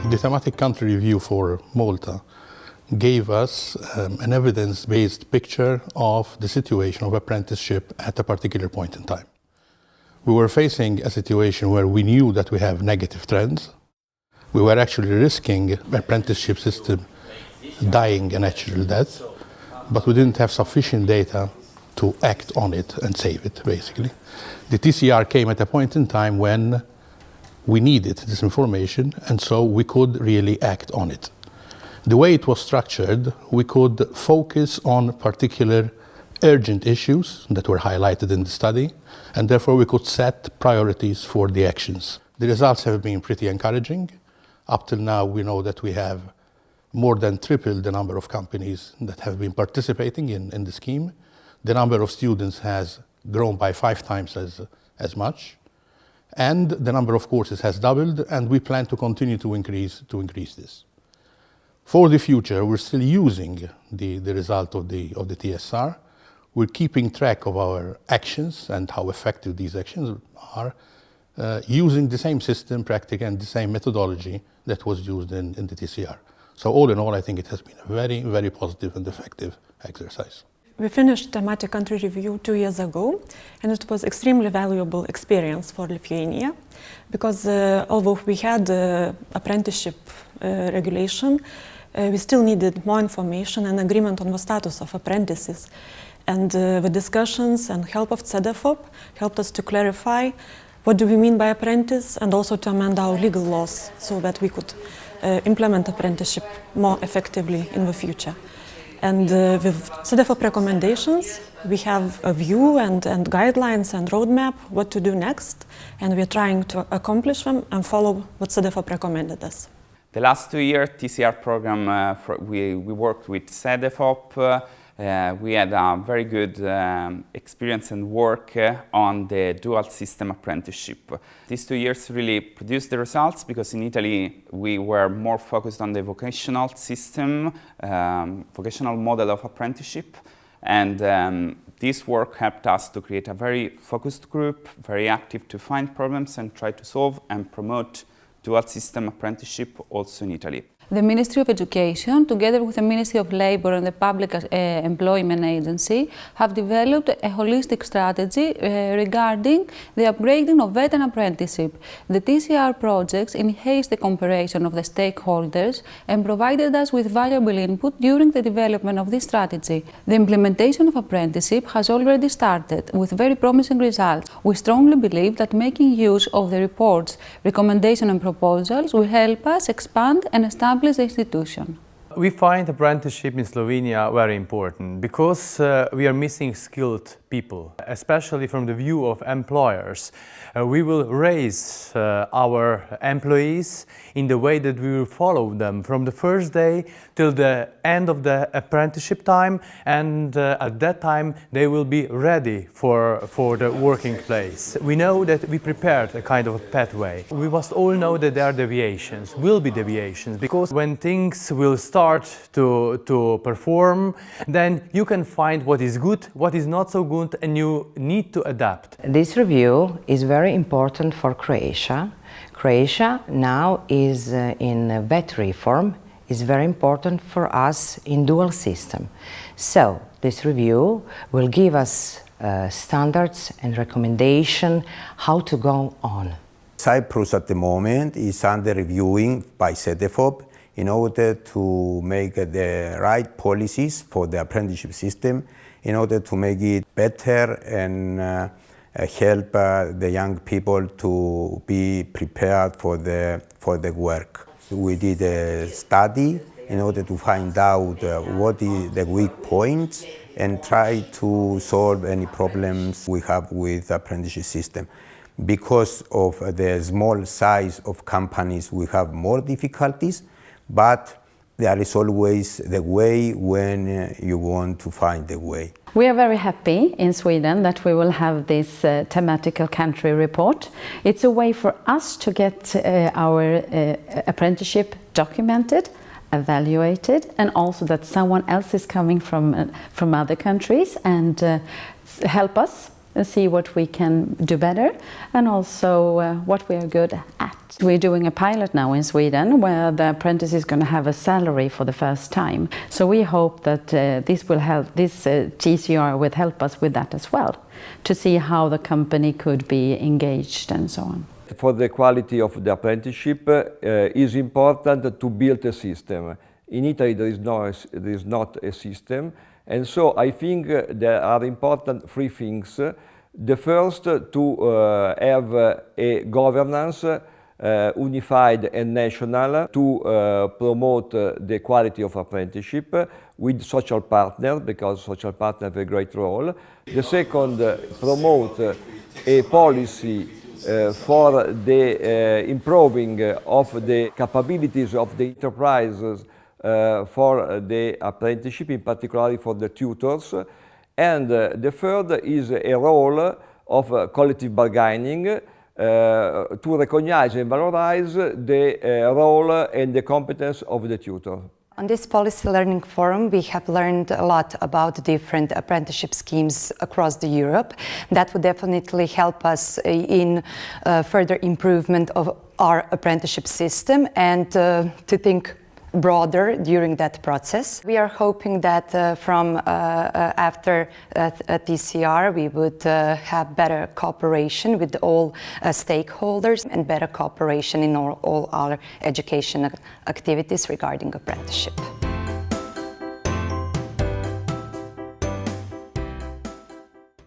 The thematic country review for Malta gave us an evidence-based picture of the situation of apprenticeship at a particular point in time. We were facing a situation where we knew that we have negative trends. We were actually risking apprenticeship system dying a natural death, but we didn't have sufficient data to act on it and save it, basically. The TCR came at a point in time when we needed this information, and so we could really act on it. The way it was structured, we could focus on particular urgent issues that were highlighted in the study, and therefore we could set priorities for the actions. The results have been pretty encouraging. Up till now, we know that we have more than tripled the number of companies that have been participating in the scheme. The number of students has grown by 5 times as much, and the number of courses has doubled, and we plan to continue to increase this. For the future, we're still using the result of the TSR. We're keeping track of our actions and how effective these actions are, using the same system, practice, and the same methodology that was used in the TCR. So all in all, I think it has been a very, very positive and effective exercise. We finished thematic country review 2 years ago, and it was extremely valuable experience for Lithuania, because although we had apprenticeship regulation, we still needed more information and agreement on the status of apprentices. And the discussions and help of Cedefop helped us to clarify what do we mean by apprentice, and also to amend our legal laws so that we could implement apprenticeship more effectively in the future. And with Cedefop recommendations, we have a view and guidelines and roadmap what to do next, and we're trying to accomplish them and follow what Cedefop recommended us. The last 2 year TCR program, we worked with Cedefop. We had a very good experience and work on the dual system apprenticeship. These 2 years really produced the results, because in Italy we were more focused on the vocational system, vocational model of apprenticeship, and this work helped us to create a very focused group, very active to find problems and try to solve and promote dual system apprenticeship also in Italy. The Ministry of Education, together with the Ministry of Labour and the Public Employment Agency, have developed a holistic strategy regarding the upgrading of veteran apprenticeship. The TCR projects enhanced the cooperation of the stakeholders and provided us with valuable input during the development of this strategy. The implementation of apprenticeship has already started, with very promising results. We strongly believe that making use of the reports, recommendations and proposals will help us expand and establish the institution. We find apprenticeship in Slovenia very important, because we are missing skilled people, especially from the view of employers. We will raise our employees in the way that we will follow them from the first day till the end of the apprenticeship time, and at that time they will be ready for the working place. We know that we prepared a kind of a pathway. We must all know that there are deviations, will be deviations, because when things will start to perform, then you can find what is good, what is not so good, and you need to adapt. This review is very important for Croatia. Croatia now is in VET reform, is very important for us in dual system. So this review will give us standards and recommendation how to go on. Cyprus at the moment is under reviewing by Cedefop in order to make the right policies for the apprenticeship system, in order to make it better and help the young people to be prepared for the work. We did a study in order to find out what is the weak points and try to solve any problems we have with the apprenticeship system. Because of the small size of companies, we have more difficulties, but there is always the way when you want to find the way. We are very happy in Sweden that we will have this thematical country report. It's a way for us to get our apprenticeship documented, evaluated, and also that someone else is coming from other countries and help us see what we can do better and also what we are good at. We're doing a pilot now in Sweden where the apprentice is going to have a salary for the first time. So we hope that this TCR will help us with that as well, to see how the company could be engaged and so on. For the quality of the apprenticeship, is important to build a system. In Italy there is not a system, and so I think there are important three things. The first, to have a governance unified and national to promote the quality of apprenticeship with social partners, because social partners have a great role. The second, promote a policy for the improving of the capabilities of the enterprises for the apprenticeship, in particular for the tutors. And the third is a role of collective bargaining to recognize and valorize the role and the competence of the tutor. On this Policy Learning Forum, we have learned a lot about different apprenticeship schemes across Europe. That would definitely help us in further improvement of our apprenticeship system and to think broader during that process. We are hoping that from after TCR we would have better cooperation with all stakeholders and better cooperation in all our education activities regarding apprenticeship.